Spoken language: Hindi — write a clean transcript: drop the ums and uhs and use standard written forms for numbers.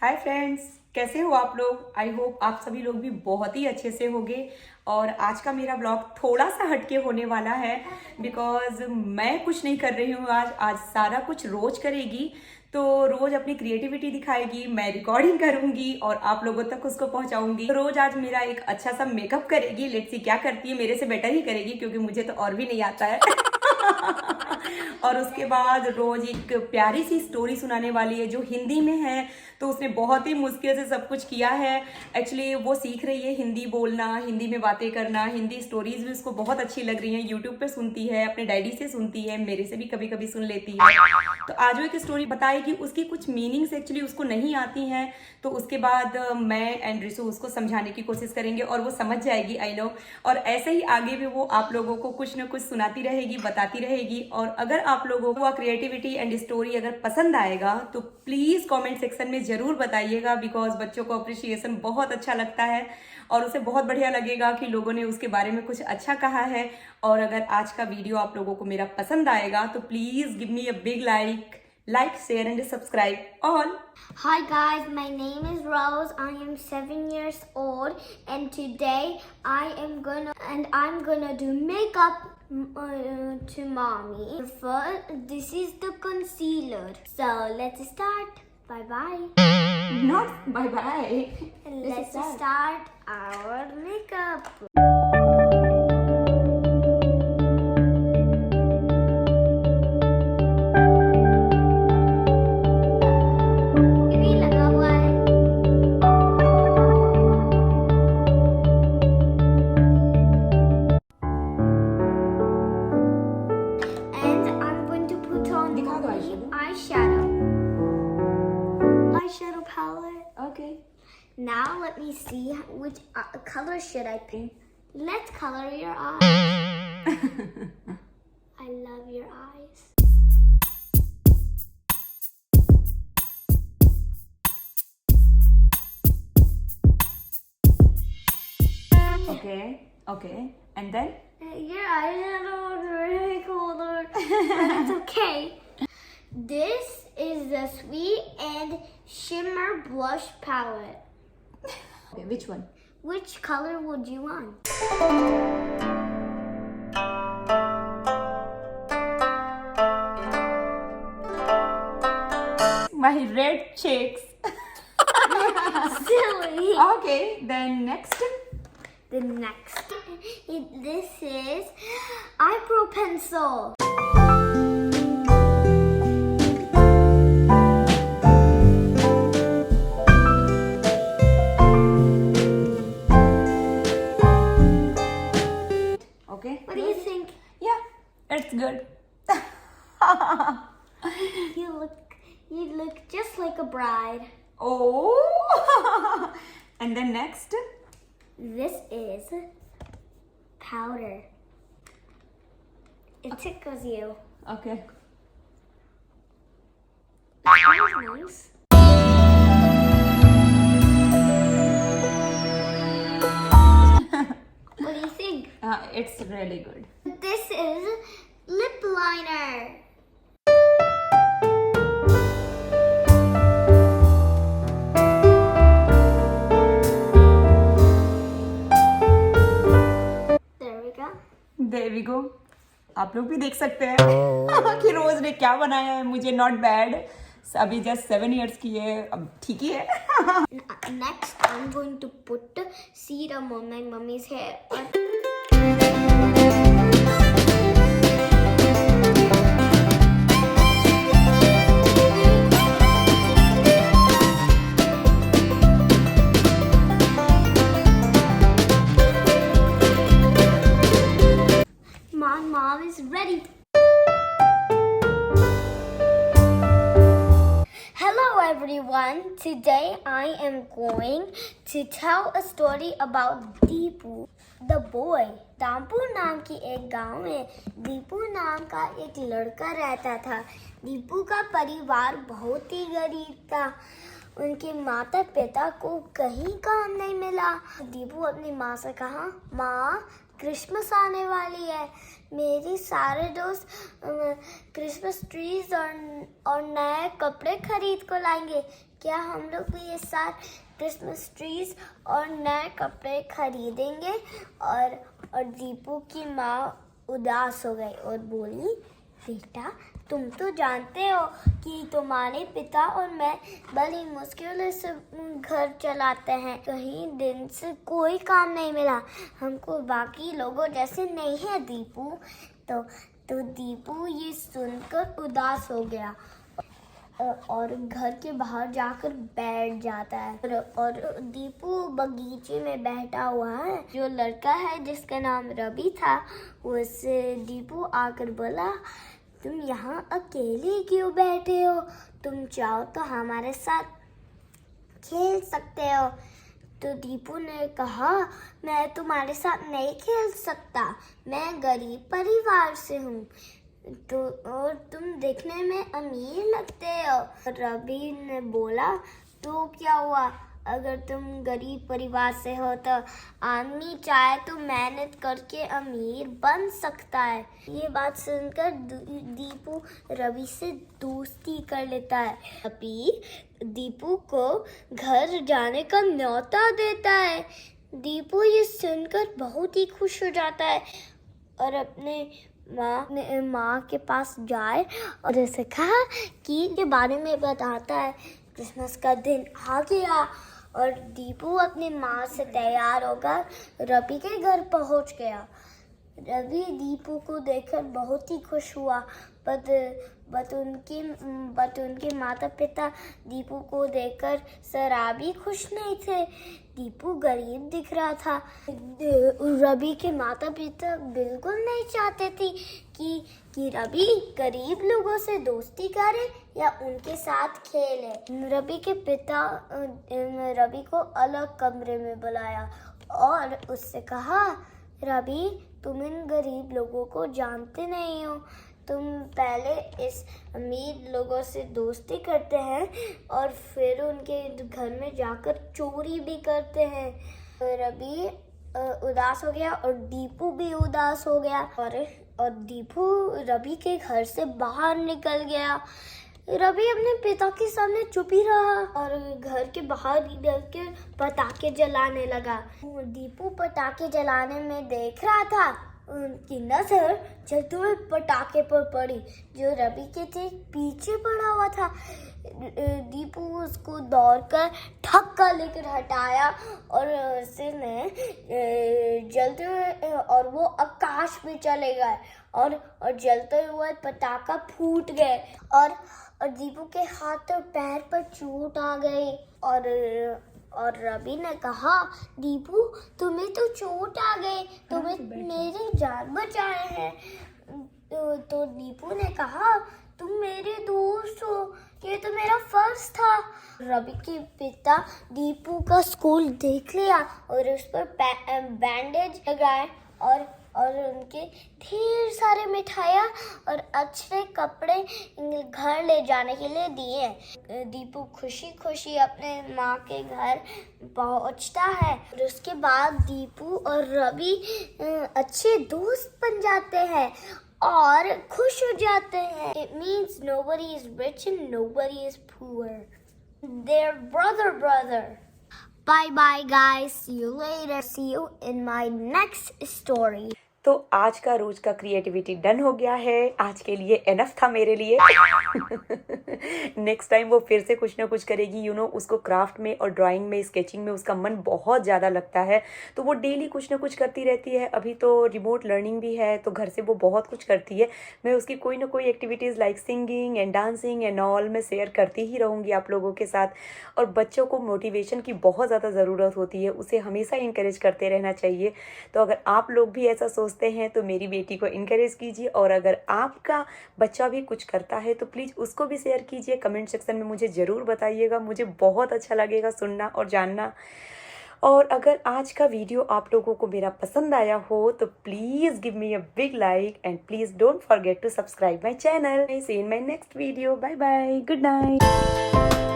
हाय फ्रेंड्स, कैसे हो आप लोग। आई होप आप सभी लोग भी बहुत ही अच्छे से होंगे। और आज का मेरा ब्लॉग थोड़ा सा हटके होने वाला है बिकॉज मैं कुछ नहीं कर रही हूँ। आज सारा कुछ रोज करेगी, तो रोज अपनी क्रिएटिविटी दिखाएगी, मैं रिकॉर्डिंग करूंगी और आप लोगों तक उसको पहुंचाऊंगी। रोज आज मेरा एक अच्छा सा मेकअप करेगी। लेट्स सी क्या करती है, मेरे से बेटर ही करेगी क्योंकि मुझे तो और भी नहीं आता है। और उसके बाद रोज एक प्यारी सी स्टोरी सुनाने वाली है जो हिंदी में है। तो उसने बहुत ही मुश्किल से सब कुछ किया है। एक्चुअली वो सीख रही है हिंदी बोलना, हिंदी में बातें करना, हिंदी स्टोरीज भी उसको बहुत अच्छी लग रही हैं। यूट्यूब पे सुनती है, अपने डैडी से सुनती है, मेरे से भी कभी कभी सुन लेती है। तो आज वो एक स्टोरी बताएगी, उसकी कुछ मीनिंग्स एक्चुअली उसको नहीं आती हैं। तो उसके बाद मैं एंड रिसु उसको समझाने की कोशिश करेंगे और वो समझ जाएगी, आई नो। और ऐसे ही आगे भी वो आप लोगों को कुछ ना कुछ सुनाती रहेगी, बताती रहेगी। और अगर आप लोगों को क्रिएटिविटी एंड स्टोरी अगर पसंद आएगा तो प्लीज कमेंट सेक्शन में जरूर बताइएगा, बिकॉज बच्चों को अप्रिशिएशन बहुत अच्छा लगता है और उसे बहुत बढ़िया लगेगा कि लोगों ने उसके बारे में कुछ अच्छा कहा है। और अगर आज का वीडियो आप लोगों को मेरा पसंद आएगा तो please give me a big like, share and subscribe all. Hi guys, my name is Rose. I am 7 years old and today I'm gonna do makeup to mommy. First, this is the concealer. So let's start. Bye bye. Not bye bye. Let's start our makeup. Eyeshadow palette. Okay. Now let me see which color should I pick. Let's color your eyes. I love your eyes. Okay. And then? Your eyeshadow is really color, but it's okay. This is the Sweet and Shimmer Blush Palette. Okay, which one? Which color would you want? My red cheeks. Silly. Okay, then next. The next, this is eyebrow pencil. Okay. What do you think? Yeah, it's good. You look just like a bride. Oh. And then next. This is powder. It tickles you. Okay. That's nice. What do you think? It's really good. This is lip liner. There we go. आप लोग भी देख सकते हैं कि रोज ने क्या बनाया है मुझे। Not bad. अभी जस्ट 7 years की है, अब ठीक ही है। Next, I'm going to put serum on my mummy's hair. My mom is ready. Hello everyone. Today I am going to tell a story about Deepu, the boy. दामपुर नाम की एक गांव में दीपू नाम का एक लड़का रहता था। दीपू का परिवार बहुत ही गरीब था। उनके माता पिता को कहीं काम नहीं मिला। दीपू अपनी माँ से कहा, माँ क्रिसमस आने वाली है। मेरी सारे दोस्त क्रिसमस ट्रीज और नए कपड़े खरीद को लाएंगे। क्या हम लोग भी इस साल क्रिसमस ट्रीज और नए कपड़े खरीदेंगे? और दीपू की माँ उदास हो गई और बोली, बेटा तुम तो जानते हो कि तुम्हारे पिता और मैं बड़ी मुश्किल से घर चलाते हैं। कहीं दिन से कोई काम नहीं मिला, हमको बाकी लोगों जैसे नहीं है दीपू। तो दीपू ये सुनकर उदास हो गया और घर के बाहर जाकर बैठ जाता है। और दीपू बगीचे में बैठा हुआ है। जो लड़का है जिसका नाम रवि था, उससे दीपू आकर बोला, तुम यहाँ अकेले क्यों बैठे हो? तुम चाहो तो हमारे साथ खेल सकते हो। तो दीपू ने कहा, मैं तुम्हारे साथ नहीं खेल सकता, मैं गरीब परिवार से हूँ, तो और तुम देखने में अमीर लगते हो। रवि ने बोला, तो क्या हुआ, अगर तुम गरीब परिवार से हो तो आदमी चाहे तो मेहनत करके अमीर बन सकता है। ये बात सुनकर दीपू रवि से दोस्ती कर लेता है। रवि दीपू को घर जाने का न्योता देता है। दीपू ये सुनकर बहुत ही खुश हो जाता है और अपने माँ के पास जाए और उसे कहा कि के बारे में बताता है। क्रिसमस का दिन आ गया और दीपू अपनी माँ से तैयार होकर रवि के घर पहुँच गया। रवि दीपू को देखकर बहुत ही खुश हुआ, बट उनके माता पिता दीपू को देखकर जरा भी खुश नहीं थे। दीपू गरीब दिख रहा था। रवि के माता पिता बिल्कुल नहीं चाहते थे कि रवि गरीब लोगों से दोस्ती करे या उनके साथ खेले। रवि के पिता रवि को अलग कमरे में बुलाया और उससे कहा, रवि तुम इन गरीब लोगों को जानते नहीं हो, तुम पहले इस अमीर लोगों से दोस्ती करते हैं और फिर उनके घर में जाकर चोरी भी करते हैं। रवि उदास हो गया और दीपू भी उदास हो गया और दीपू रवि के घर से बाहर निकल गया। रवि अपने पिता के सामने चुप ही रहा और घर के बाहर निकल के पटाखे जलाने लगा। दीपू पटाखे जलाने में देख रहा था, उनकी नजर चलते हुए पटाखे पर पड़ी जो रवि के ठीक पीछे पड़ा हुआ था। दीपू उसको दौड़कर धक्का लेकर हटाया और उसने जलते हुए और वो आकाश में चले गए और जलते हुए पटाखा फूट गए और दीपू के हाथ और पैर पर चोट आ गई और रवि ने कहा, दीपू तुम्हें तो चोट आ गई, तुम्हें मेरी जान बचाए हैं। तो दीपू ने कहा, तुम मेरे दोस्त हो, ये तो मेरा फर्ज था। रवि के पिता दीपू का स्कूल देख लिया और उस पर बैंडेज लगाए और उनके ढेर सारे मिठाइयाँ और अच्छे कपड़े घर ले जाने के लिए दिए। दीपू खुशी खुशी अपने माँ के घर पहुँचता है और उसके बाद दीपू और रवि अच्छे दोस्त बन जाते हैं और खुश हो जाते हैं। It means nobody is rich and nobody is poor. They're brother. Bye bye guys. See you later. See you in my next story. तो आज का रोज का क्रिएटिविटी डन हो गया है। आज के लिए एनफ था मेरे लिए। नेक्स्ट टाइम वो फिर से कुछ ना कुछ करेगी। उसको क्राफ्ट में और ड्राइंग में, स्केचिंग में उसका मन बहुत ज़्यादा लगता है, तो वो डेली कुछ ना कुछ करती रहती है। अभी तो रिमोट लर्निंग भी है तो घर से वो बहुत कुछ करती है। मैं उसकी कोई ना कोई activities like singing and dancing and all मैं शेयर करती ही रहूँगी आप लोगों के साथ। और बच्चों को मोटिवेशन की बहुत ज़्यादा ज़रूरत होती है, उसे हमेशा इंकरेज करते रहना चाहिए। तो अगर आप लोग भी ऐसा सोचते हैं तो मेरी बेटी को इनकरेज कीजिए, और अगर आपका बच्चा भी कुछ करता है तो प्लीज़ उसको भी शेयर कीजिए। कमेंट सेक्शन में मुझे ज़रूर बताइएगा, मुझे बहुत अच्छा लगेगा सुनना और जानना। और अगर आज का वीडियो आप लोगों को मेरा पसंद आया हो तो please give me a big like and please don't forget to subscribe my channel. See in my next video. Bye bye, good night.